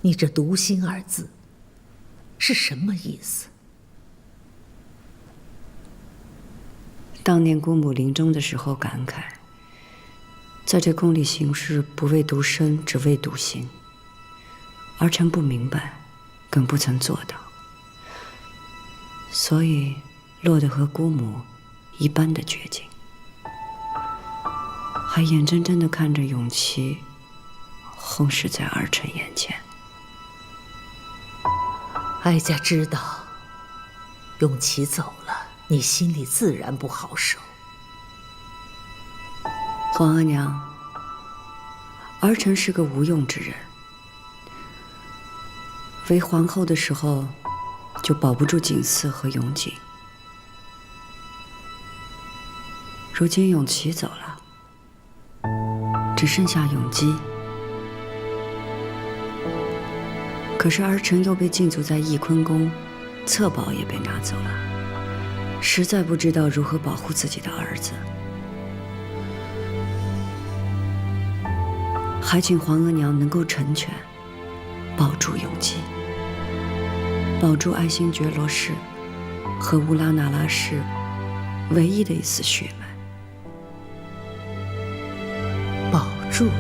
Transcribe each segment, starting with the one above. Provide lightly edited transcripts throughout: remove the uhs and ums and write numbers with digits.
你这独心二字是什么意思？当年姑母临终的时候感慨，在这宫里行事，不为独身，只为独心。儿臣不明白，更不曾做到，所以落得和姑母一般的绝境，还眼睁睁地看着永琪轰逝在儿臣眼前。哀家知道，永琪走了，你心里自然不好受。皇额娘，儿臣是个无用之人，为皇后的时候就保不住景嗣和永景，如今永琪走了，只剩下永基。可是儿臣又被禁足在翊坤宫，册宝也被拿走了，实在不知道如何保护自己的儿子。还请皇额娘能够成全，保住永基，保住爱新觉罗氏和乌拉那拉氏唯一的一丝血脉。保住？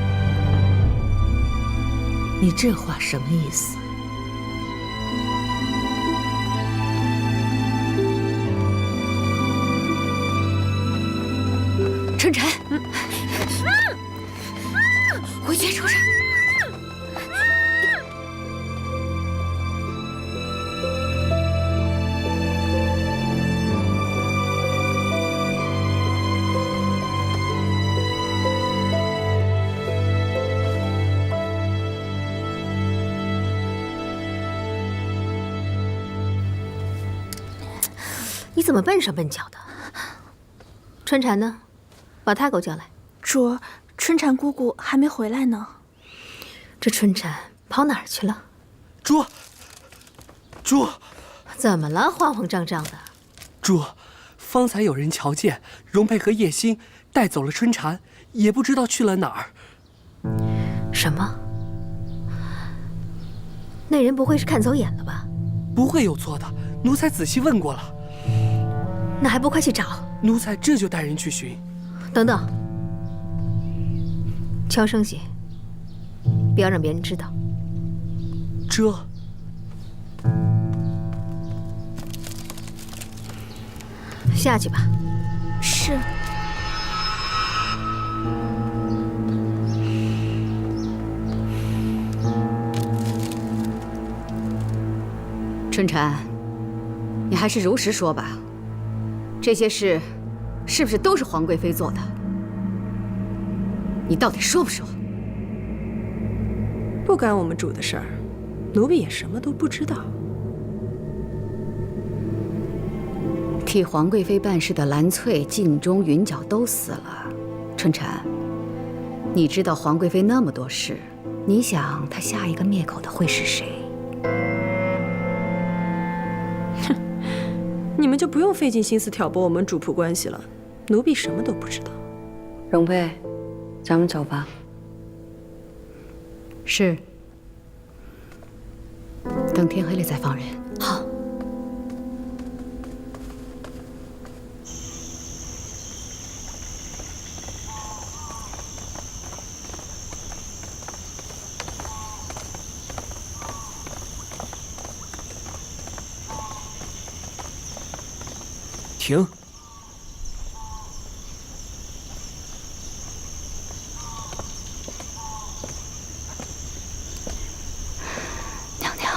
你这话什么意思？春晨，回去收拾。你怎么笨手笨脚的？春蝉呢？把她给我叫来。主儿，春蝉姑姑还没回来呢。这春蝉跑哪儿去了？主，怎么了？慌慌张张的。主，方才有人瞧见容佩和叶星带走了春蝉，也不知道去了哪儿。什么？那人不会是看走眼了吧？不会有错的，奴才仔细问过了。那还不快去找？奴才这就带人去寻。等等，悄声些，不要让别人知道。这，下去吧。是。春蝉，你还是如实说吧，这些事是不是都是皇贵妃做的？你到底说不说？不干我们主的事儿，奴婢也什么都不知道。替皇贵妃办事的兰翠、晋忠、云角都死了。春蝉，你知道皇贵妃那么多事，你想她下一个灭口的会是谁？哼，你们就不用费尽心思挑拨我们主仆关系了，奴婢什么都不知道。容佩，咱们走吧。是。等天黑了再放人。好。停！娘娘，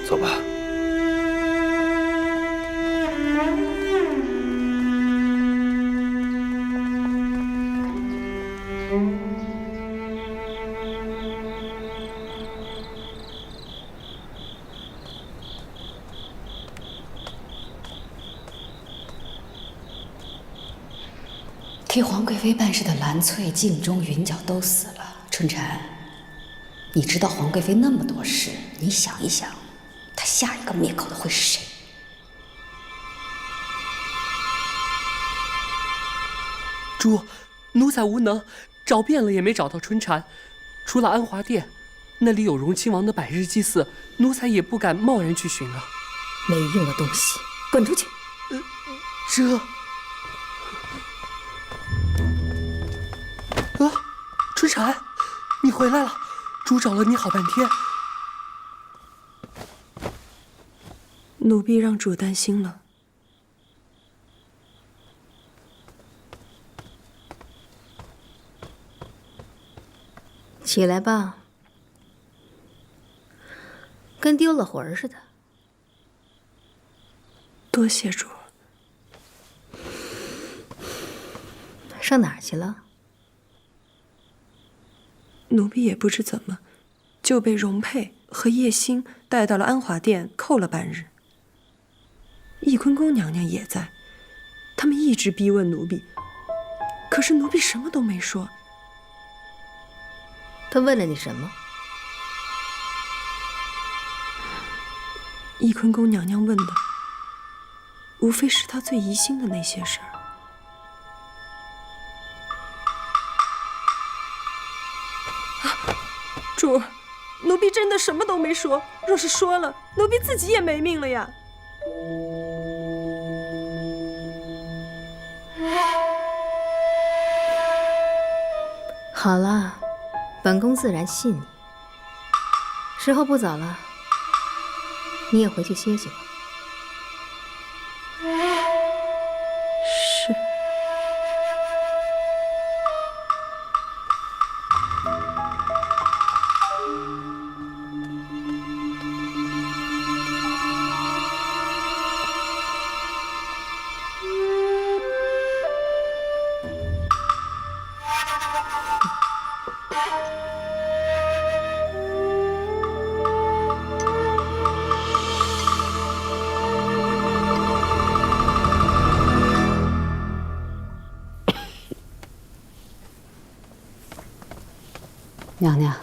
走吧。替皇贵妃办事的兰翠、晋忠、云角都死了。春蝉，你知道皇贵妃那么多事，你想一想，她下一个灭口的会是谁？主，奴才无能，找遍了也没找到春蝉，除了安华殿，那里有荣亲王的百日祭祀，奴才也不敢贸然去寻啊。没用的东西，滚出去！这……春蝉，你回来了，主找了你好半天。奴婢让主担心了。起来吧，跟丢了魂儿似的。多谢主。上哪儿去了？奴婢也不知怎么，就被容佩和叶星带到了安华殿，扣了半日。翊坤宫娘娘也在，他们一直逼问奴婢，可是奴婢什么都没说。他问了你什么？翊坤宫娘娘问的，无非是她最疑心的那些事儿。主，奴婢真的什么都没说，若是说了，奴婢自己也没命了呀。好了，本宫自然信你。时候不早了，你也回去歇息吧。是。娘娘，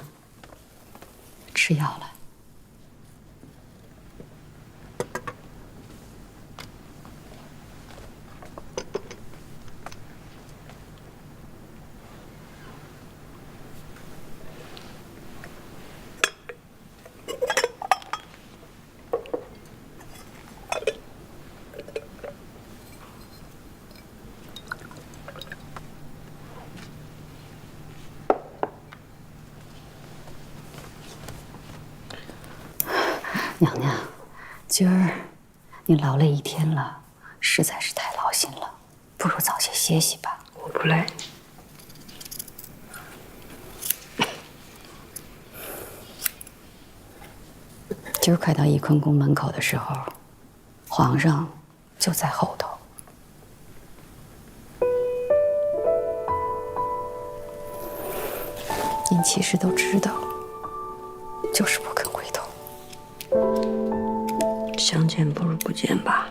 吃药了。娘娘，今儿你劳累一天了，实在是太劳心了，不如早些歇息吧。我不累。今儿快到翊坤宫门口的时候，皇上就在后头。您其实都知道，就是不肯回头。相见不如不见吧。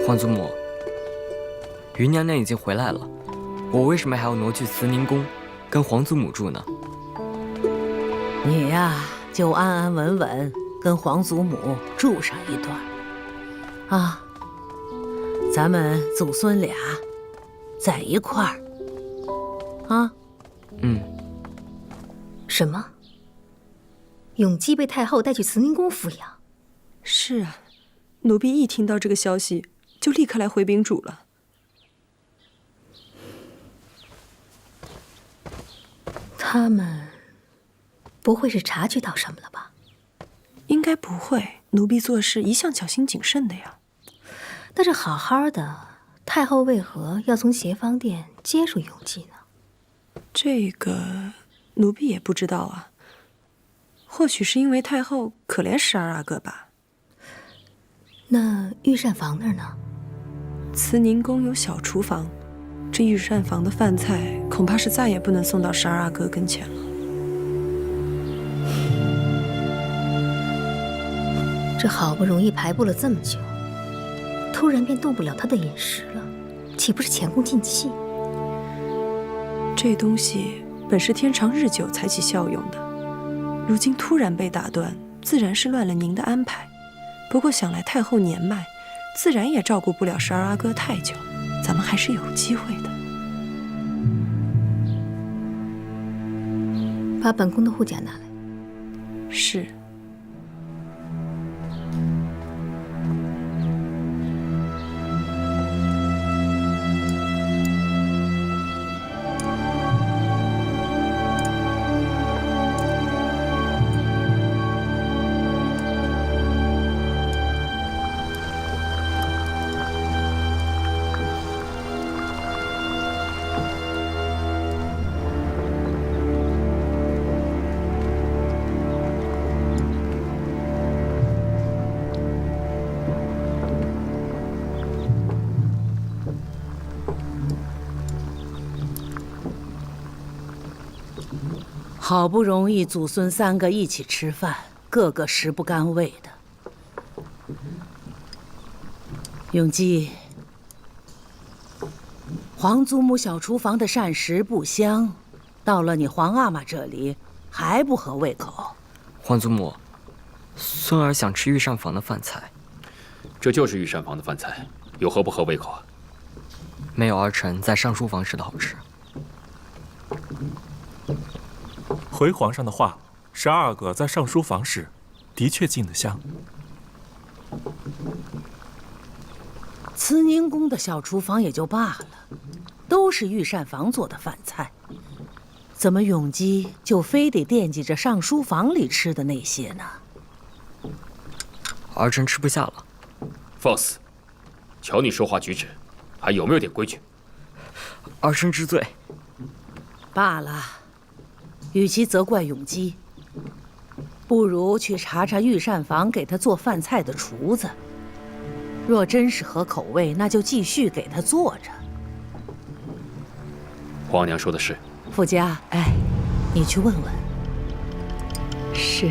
皇祖母，云娘娘已经回来了，我为什么还要挪去慈宁宫，跟皇祖母住呢？你呀，就安安稳稳跟皇祖母住上一段啊，咱们祖孙俩在一块儿啊。什么？永基被太后带去慈宁宫抚养？是啊，奴婢一听到这个消息，就立刻来回禀主了。他们不会是察觉到什么了吧？应该不会，奴婢做事一向小心谨慎的呀。但是好好的，太后为何要从协芳殿接入永基呢？这个奴婢也不知道啊。或许是因为太后可怜12阿哥吧。那御膳房那儿呢？慈宁宫有小厨房，这御膳房的饭菜恐怕是再也不能送到12阿哥跟前了。这好不容易排布了这么久，突然便动不了他的饮食了，岂不是前功尽弃？这东西本是天长日久才起效用的，如今突然被打断，自然是乱了您的安排。不过想来太后年迈，自然也照顾不了12阿哥太久，咱们还是有机会的。把本宫的护甲拿来。是。好不容易祖孙3个一起吃饭，个个食不甘味的。永基，皇祖母小厨房的膳食不香，到了你皇阿玛这里还不合胃口。皇祖母，孙儿想吃御膳房的饭菜。这就是御膳房的饭菜，有何不合胃口啊？没有儿臣在上书房时的好吃。回皇上的话，12阿哥在上书房时，的确进得香。慈宁宫的小厨房也就罢了，都是御膳房做的饭菜，怎么永基就非得惦记着上书房里吃的那些呢？儿臣吃不下了。放肆！瞧你说话举止，还有没有点规矩？儿臣知罪。罢了。与其责怪永基，不如去查查御膳房给他做饭菜的厨子。若真是合口味，那就继续给他做着。皇娘说的是。傅家，哎，你去问问。是。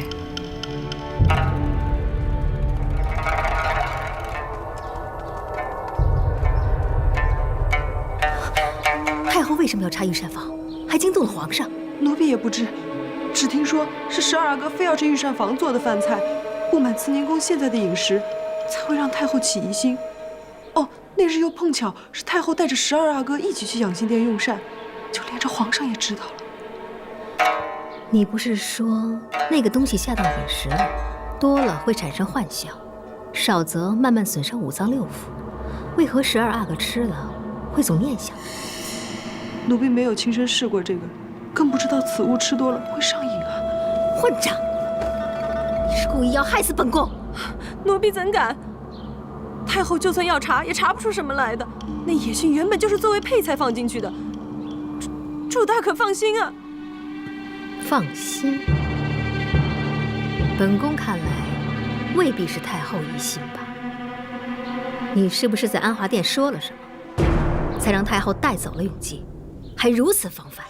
太后为什么要查御膳房，还惊动了皇上？奴婢也不知，只听说是12阿哥非要这御膳房做的饭菜，不满慈宁宫现在的饮食，才会让太后起疑心。哦，那日又碰巧是太后带着12阿哥一起去养心殿用膳，就连着皇上也知道了。你不是说那个东西下到饮食里，多了会产生幻象，少则慢慢损伤5脏6腑？为何12阿哥吃了会总念想？奴婢没有亲身试过这个，更不知道此物吃多了会上瘾啊！混账！你是故意要害死本宫？奴婢怎敢？太后就算要查，也查不出什么来的。那野蕈原本就是作为配菜放进去的，主大可放心啊！放心？本宫看来，未必是太后疑心吧？你是不是在安华殿说了什么，才让太后带走了永基，还如此防范？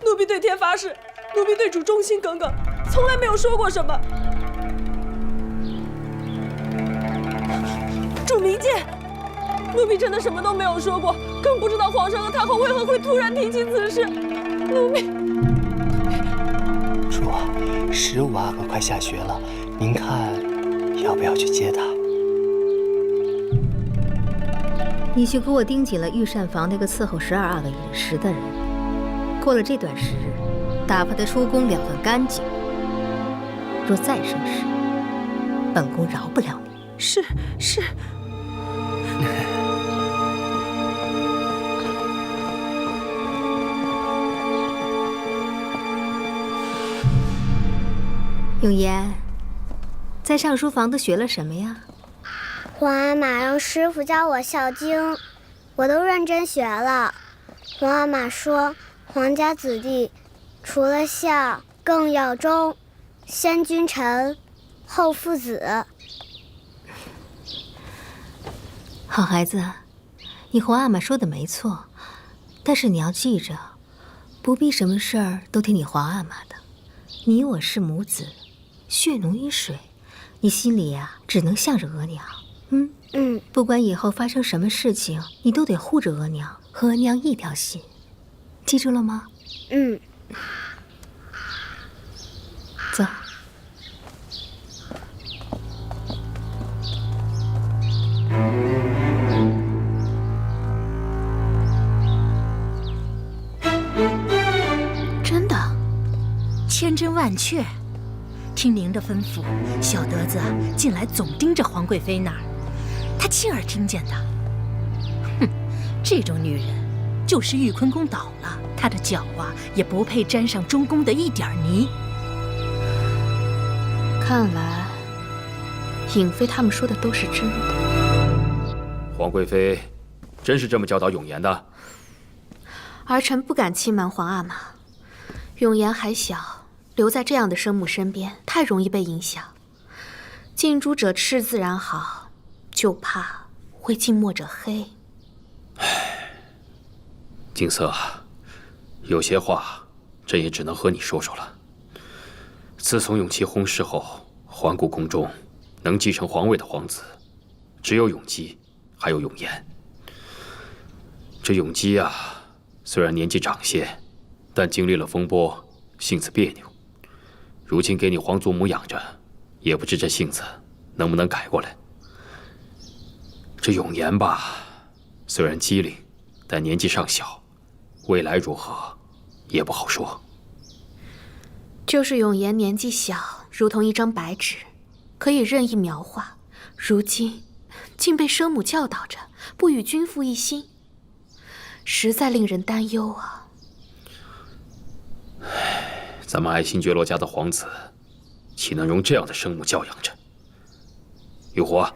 奴婢对天发誓，奴婢对主忠心耿耿，从来没有说过什么。主明鉴，奴婢真的什么都没有说过，更不知道皇上和太后为何会突然提起此事。奴婢，主，15阿哥快下学了，您看要不要去接他？你去给我盯紧了御膳房那个伺候12阿哥饮食的人，过了这段时日，打发他出宫了断干净。若再生事，本宫饶不了你。是。永言，在上书房都学了什么呀？皇阿玛让师傅教我孝经，我都认真学了。皇阿玛说，皇家子弟除了孝，更要忠，先君臣，后父子。好孩子，你皇阿玛说的没错，但是你要记着，不必什么事儿都听你皇阿玛的。你我是母子，血浓于水，你心里呀，只能向着额娘。不管以后发生什么事情，你都得护着额娘，和额娘一条心，记住了吗？走。真的，千真万确。听您的吩咐，小德子近来总盯着皇贵妃那儿，他亲耳听见的。哼，这种女人，就是玉坤宫倒了，她的脚啊也不配沾上中宫的一点泥。看来，颖妃他们说的都是真的。皇贵妃，真是这么教导永言的？儿臣不敢欺瞒皇阿玛，永言还小，留在这样的生母身边，太容易被影响。近朱者赤自然好，就怕会近墨者黑。景色，有些话朕也只能和你说说了。自从永琪薨逝后，环顾宫中能继承皇位的皇子，只有永基，还有永言。这永基啊，虽然年纪长些，但经历了风波，性子别扭。如今给你皇祖母养着，也不知这性子能不能改过来。这永言吧，虽然机灵，但年纪尚小，未来如何也不好说。就是永言年纪小，如同一张白纸，可以任意描画。如今竟被生母教导着不与君父一心，实在令人担忧啊！咱们爱新觉罗家的皇子，岂能容这样的生母教养着？玉壶，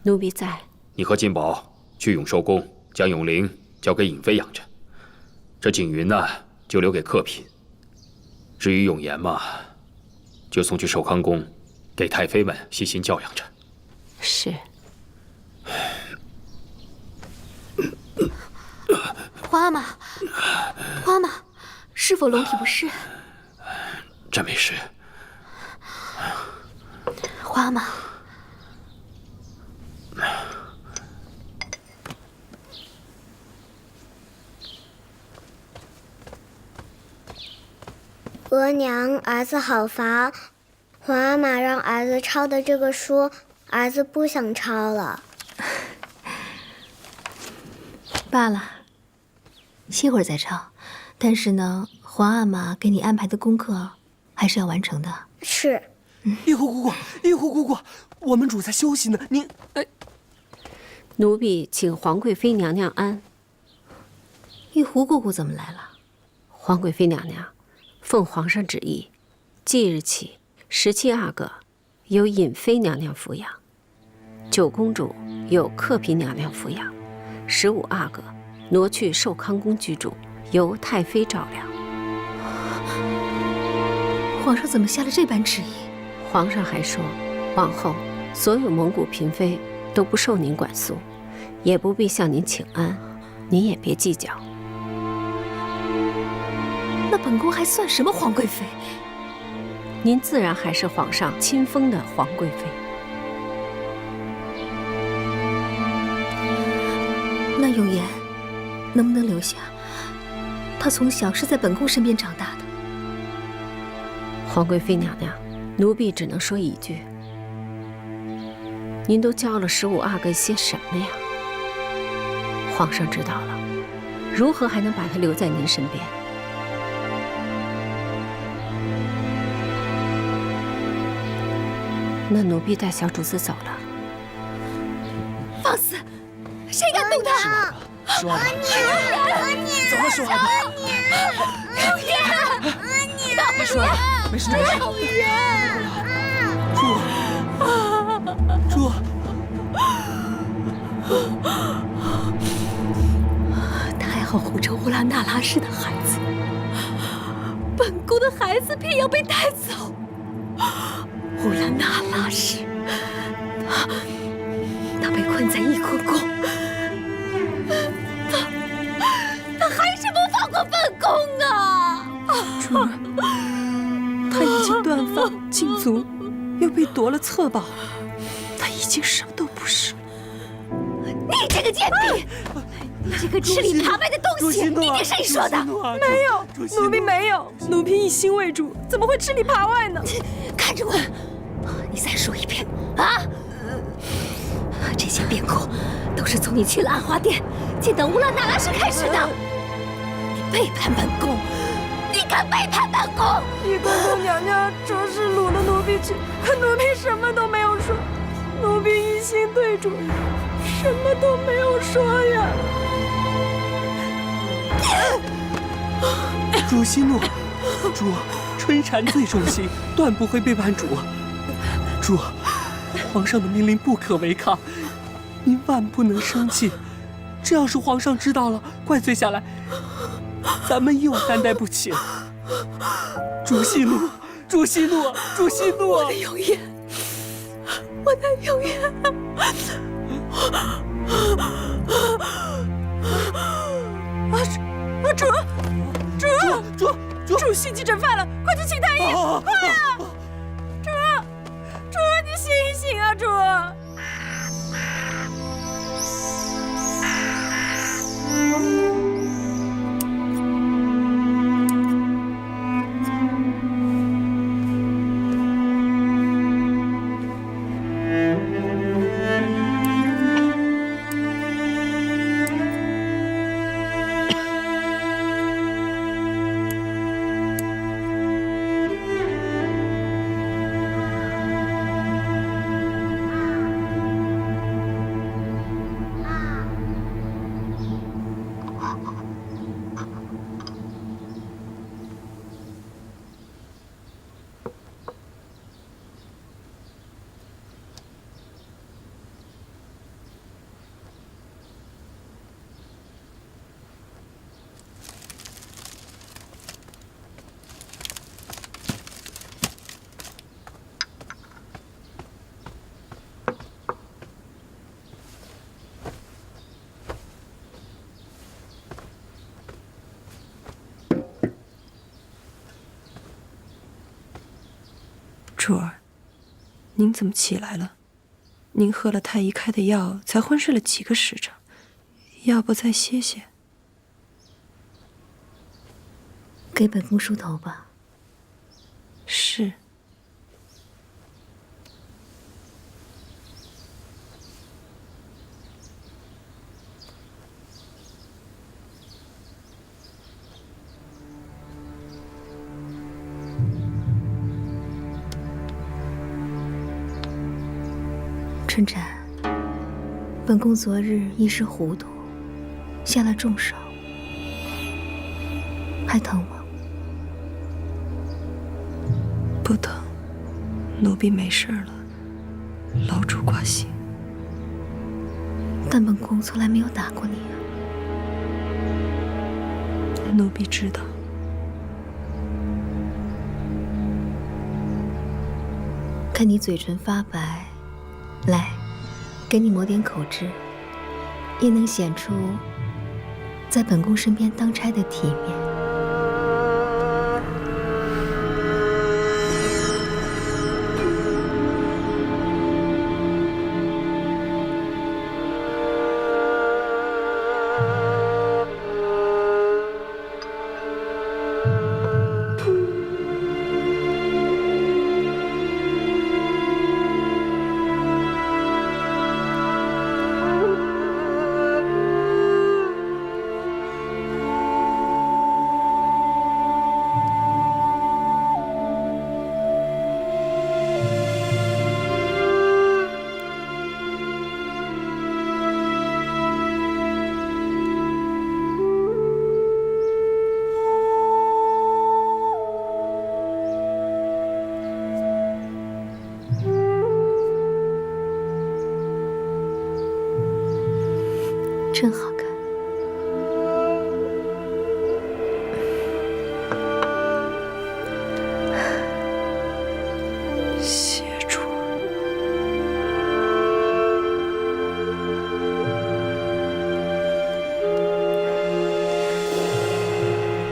奴婢在。你和金宝去永寿宫，将永龄交给颖妃养着。这景云呢，就留给客嫔。至于永言嘛，就送去寿康宫，给太妃们细心教养着。是。皇阿玛，皇阿玛，是否龙体不适？朕没事。皇阿玛，额娘，儿子好烦。皇阿玛让儿子抄的这个书，儿子不想抄了。罢了，歇会儿再抄。但是呢，皇阿玛给你安排的功课还是要完成的。是。玉壶姑姑，玉壶姑姑，我们主在休息呢，您……奴婢请皇贵妃娘娘安。玉壶姑姑怎么来了？皇贵妃娘娘，奉皇上旨意，即日起，17阿哥由颖妃娘娘抚养，9公主由客嫔娘娘抚养，15阿哥挪去寿康宫居住，由太妃照料。皇上怎么下了这般旨意？皇上还说，往后所有蒙古嫔妃都不受您管束，也不必向您请安，您也别计较。那本宫还算什么皇贵妃？您自然还是皇上亲封的皇贵妃。那永言能不能留下？他从小是在本宫身边长大的。皇贵妃娘娘，奴婢只能说一句：您都教了15阿哥些什么呀？皇上知道了，如何还能把他留在您身边？那奴婢带小主子走了。放肆！谁敢动他？十阿哥，怎么说阿哥？永言，没事，没事，没事。永言，主，他还好护着乌拉那拉氏的孩子，本宫的孩子偏要被带走。乌拉那拉氏，他被困在翊坤宫，他还是不放过本宫啊！主人，他已经断发禁足，又被夺了策宝，他已经什么都不是。你这个贱婢！你这个吃里扒外的东西！一定是你说的！没有，奴婢没有，奴婢一心为主，怎么会吃里扒外呢？看着我，你再说一遍啊！这些变故都是从你去了安华殿，见到乌拉那拉时开始的。你背叛本宫，你敢背叛本宫！玉公公娘娘着实掳了奴婢去，可奴婢什么都没有说，奴婢一心对主，什么都没有说呀。主息怒，主，春蝉最忠心，断不会背叛主。主，皇上的命令不可违抗，您万不能生气。这要是皇上知道了，怪罪下来，咱们又担待不起了。主息怒，主息怒，主息怒！我的永远，我的永远！主心急症犯了，快去请太医！快呀！主，你醒一醒啊，主！主儿，您怎么起来了？您喝了太医开的药，才昏睡了几个时辰，要不再歇歇？给本宫梳头吧。是。春蝉，本宫昨日一时糊涂，下了重手，还疼吗？不疼，奴婢没事了，劳主挂心。但本宫从来没有打过你啊。奴婢知道。看你嘴唇发白。来，给你抹点口脂，也能显出在本宫身边当差的体面。真好看。谢主。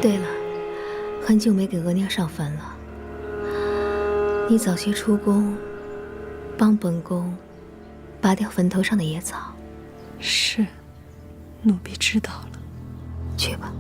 对了，很久没给额娘上坟了。你早些出宫，帮本宫拔掉坟头上的野草。是，奴婢知道了。去吧。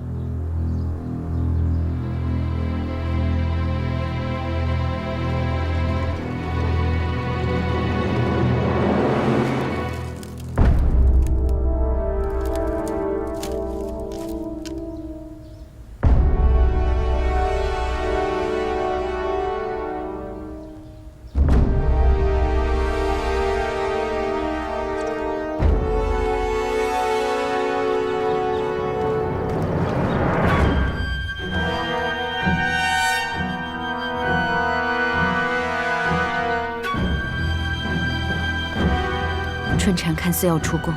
春蝉看似要出宫，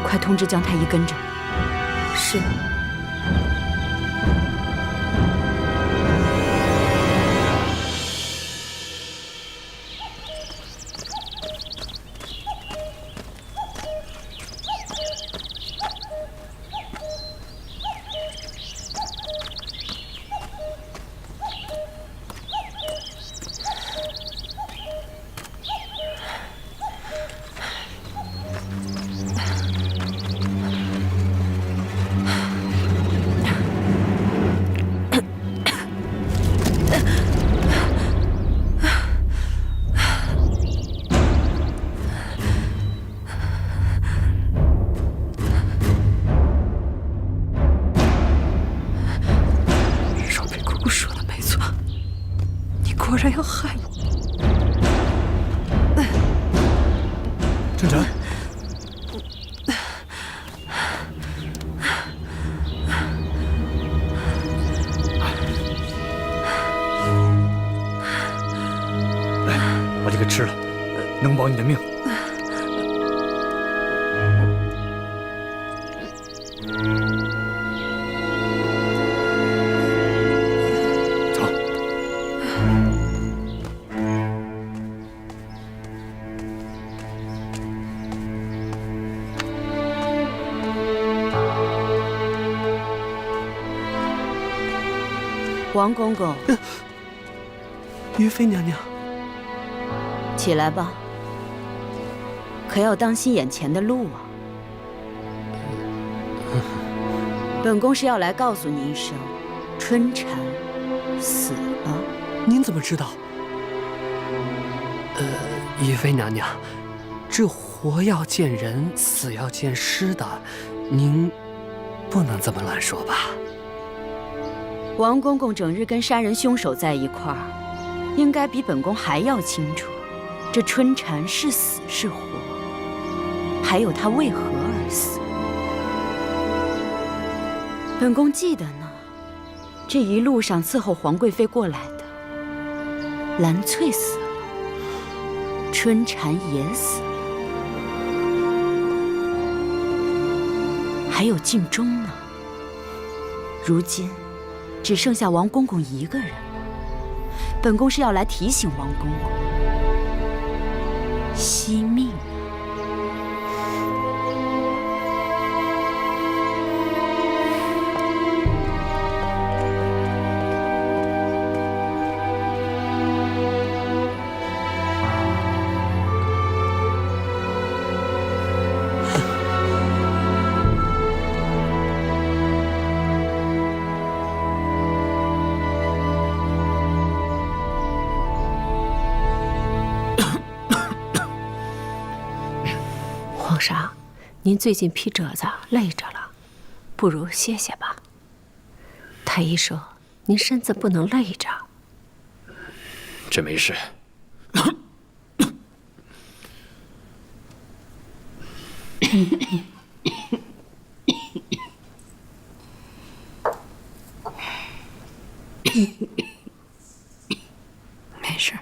快通知姜太医跟着。是。果然要害我。春蝉，来，把这个吃了，能保你的命。王公公，于妃娘娘，起来吧，可要当心眼前的路啊！本宫是要来告诉你一声，春蝉死了。您怎么知道？于妃娘娘，这活要见人，死要见尸的，您不能这么乱说吧？王公公整日跟杀人凶手在一块儿，应该比本宫还要清楚，这春蝉是死是活，还有她为何而死。本宫记得呢，这一路上伺候皇贵妃过来的，兰翠死了，春蝉也死了，还有敬忠呢。如今只剩下王公公一个人了，本宫是要来提醒王公公惜命啊！皇上，您最近批褶子累着了，不如歇歇吧。太医说您身子不能累着。这没事。没事。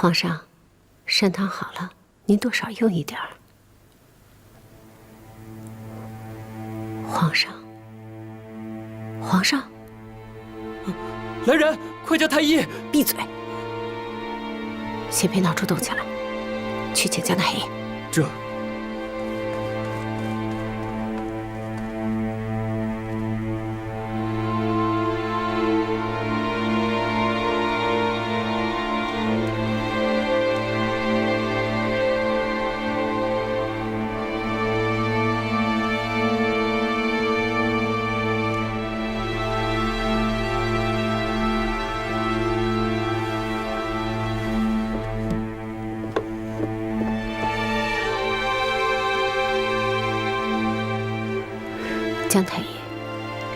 皇上，参汤好了，您多少用一点儿。皇上，皇上，来人，快叫太医！闭嘴！先别闹出动静来，去请江太医。这。江太医，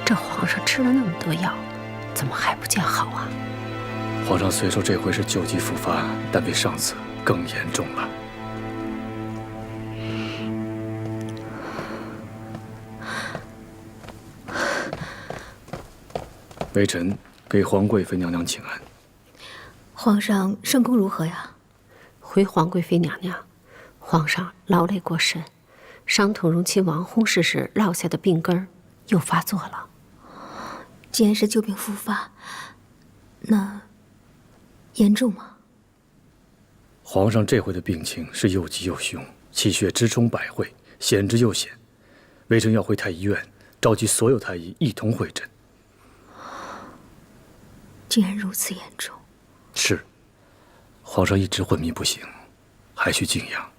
这皇上吃了那么多药，怎么还不见好啊？皇上虽说这回是旧疾复发，但比上次更严重了。微臣给皇贵妃娘娘请安。皇上圣功如何呀？回皇贵妃娘娘，皇上劳累过甚，伤痛容亲王薨逝时落下的病根又发作了。既然是旧病复发，那严重吗？皇上这回的病情是又急又凶，气血直冲百会，险之又险。微臣要回太医院，召集所有太医一同会诊。竟然如此严重。是，皇上一直昏迷不醒，还需静养。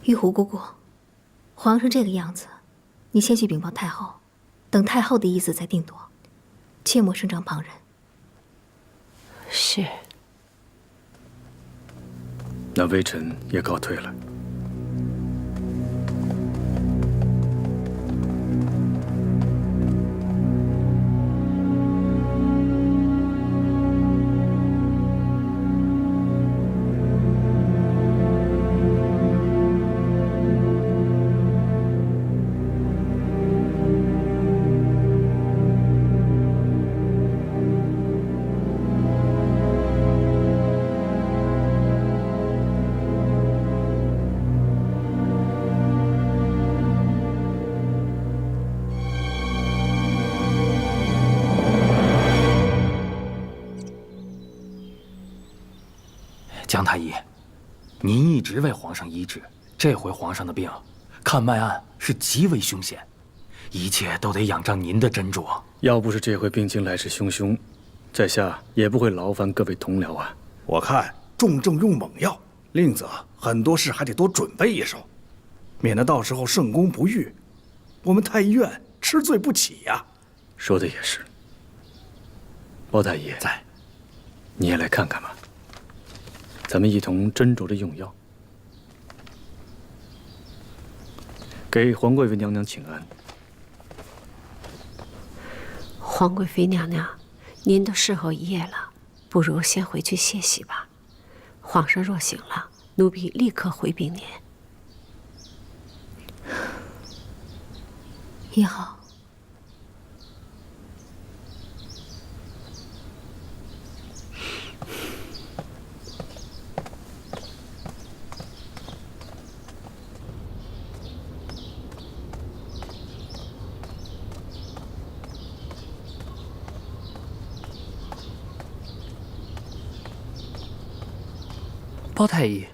玉壶姑姑，皇上这个样子，你先去禀报太后，等太后的意思再定夺，切莫声张旁人。是。那微臣也告退了。江太医，您一直为皇上医治，这回皇上的病，看脉案是极为凶险，一切都得仰仗您的斟酌。要不是这回病情来势汹汹，在下也不会劳烦各位同僚啊。我看重症用猛药，另则很多事还得多准备一手，免得到时候圣功不愈，我们太医院吃罪不起呀。说的也是。包太医在，你也来看看吧。咱们一同斟酌着用药，给皇贵妃娘娘请安。皇贵妃娘娘，您都侍候一夜了，不如先回去歇息吧。皇上若醒了，奴婢立刻回禀您。也好。包太医，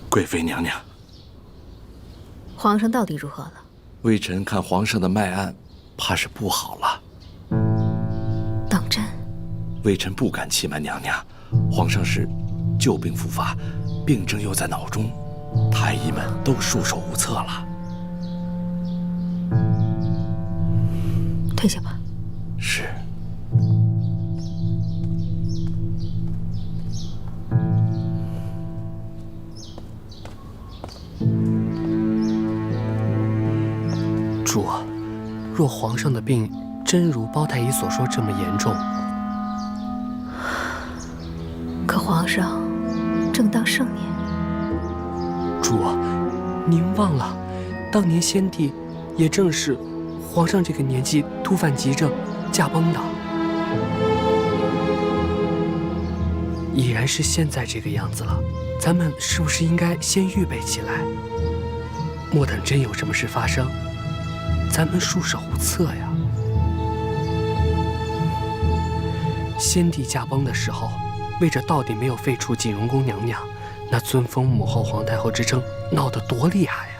贵妃娘娘，皇上到底如何了？微臣看皇上的脉案，怕是不好了。当真？微臣不敢欺瞒娘娘，皇上是旧病复发，病症又在脑中，太医们都束手无策了。退下吧。是。主，若皇上的病真如包太医所说这么严重，可皇上正当盛年。主，您忘了，当年先帝也正是皇上这个年纪突犯急症，驾崩的。已然是现在这个样子了，咱们是不是应该先预备起来？莫等真有什么事发生，咱们束手无策呀。先帝驾崩的时候，为着到底没有废除景荣宫娘娘，那尊封母后、皇太后之争闹得多厉害呀！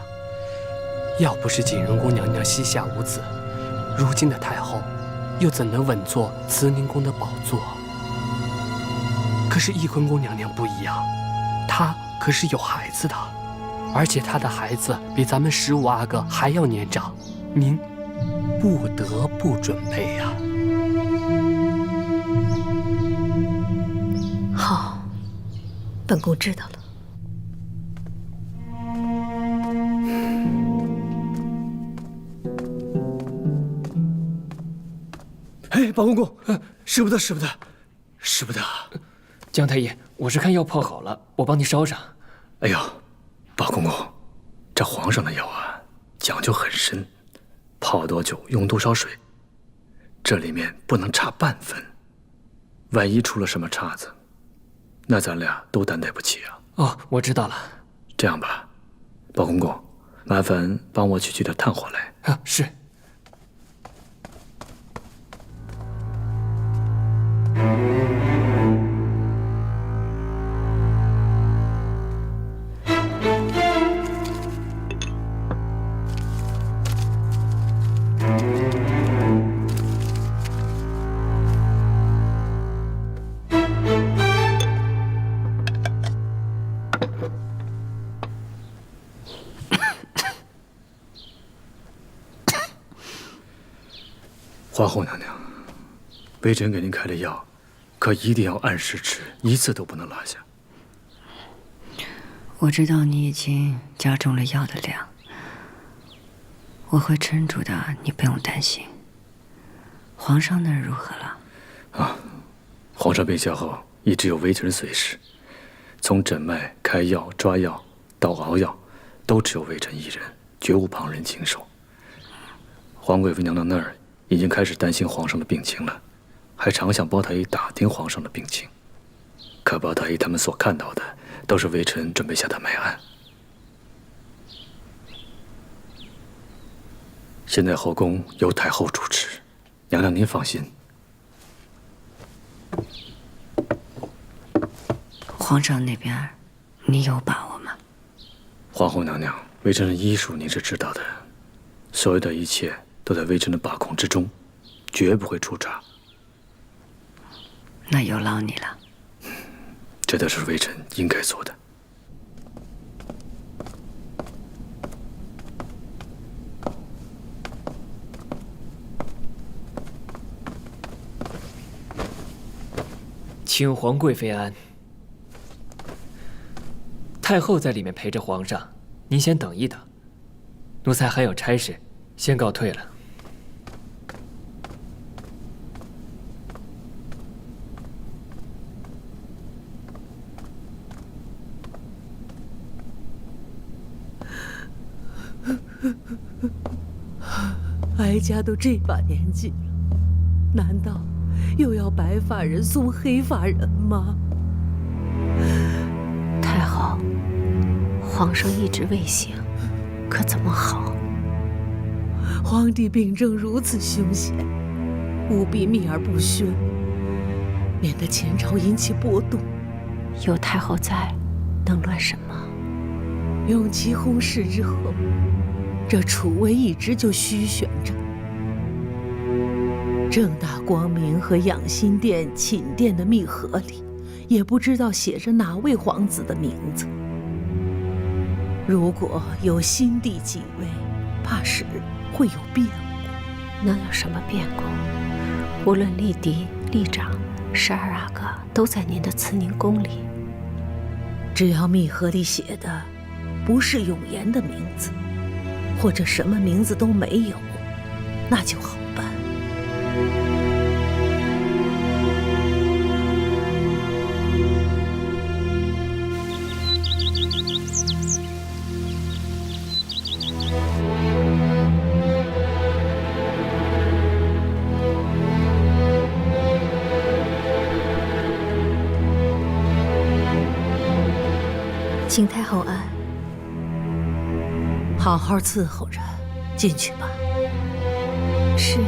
要不是景荣宫娘娘膝下无子，如今的太后又怎能稳坐慈宁宫的宝座？可是翊坤宫娘娘不一样，她可是有孩子的，而且她的孩子比咱们15阿哥还要年长，您不得不准备呀。好，本宫知道了。哎，八公公，使不得，使不得，使不得！姜太医，我是看药泡好了，我帮你烧上。哎呦，八公公，这皇上的药啊，讲究很深，泡多久，用多少水，这里面不能差半分。万一出了什么岔子，那咱俩都担待不起啊！哦，我知道了。这样吧，八公公，麻烦帮我去点炭火来。啊，是。皇后娘娘，微臣给您开的药，可一定要按时吃，一次都不能落下。我知道你已经加重了药的量，我会撑住的，你不用担心。皇上那儿如何了？啊，皇上病下后，一直有微臣随侍，从诊脉、开药、抓药到熬药，都只有微臣一人，绝无旁人经手。皇贵妃娘娘那儿已经开始担心皇上的病情了，还常向包太医打听皇上的病情。可包太医他们所看到的，都是微臣准备下的脉案。现在后宫由太后主持，娘娘您放心。皇上那边，你有把握吗？皇后娘娘，微臣的医术您是知道的，所有的一切都在微臣的把控之中，绝不会出岔。那有劳你了。这都是微臣应该做的。请皇贵妃安。太后在里面陪着皇上，您先等一等。奴才还有差事，先告退了。哀家都这把年纪了，难道又要白发人送黑发人吗？太后，皇上一直未醒，可怎么好？皇帝病症如此凶险，务必秘而不宣，免得前朝引起波动。有太后在，能乱什么？永琪薨逝之后，这储位一直就虚悬着。正大光明和养心殿、寝殿的密盒里，也不知道写着哪位皇子的名字。如果有新帝继位，怕是会有变故。能有什么变故？无论丽嫡、丽长，12阿哥都在您的慈宁宫里。只要密盒里写的不是永琰的名字，或者什么名字都没有，那就好办。请太后安。好好伺候着，进去吧。是。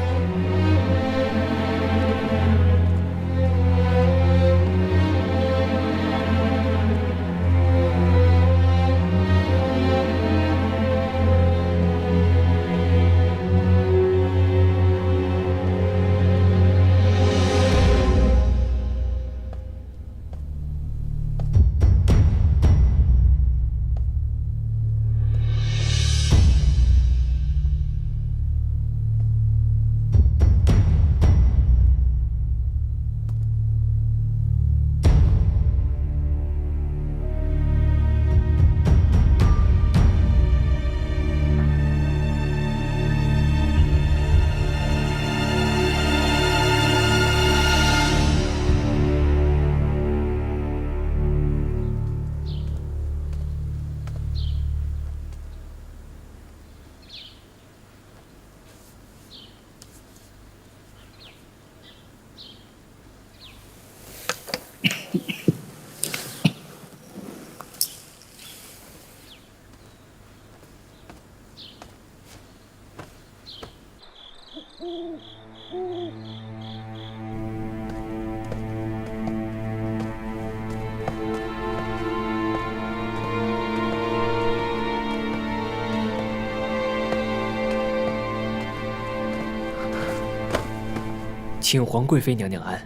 请皇贵妃娘娘安。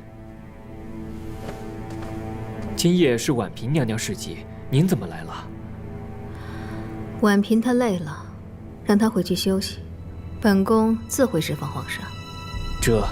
今夜是婉嫔娘娘事迹，您怎么来了？婉嫔她累了，让她回去休息，本宫自会释放皇上。这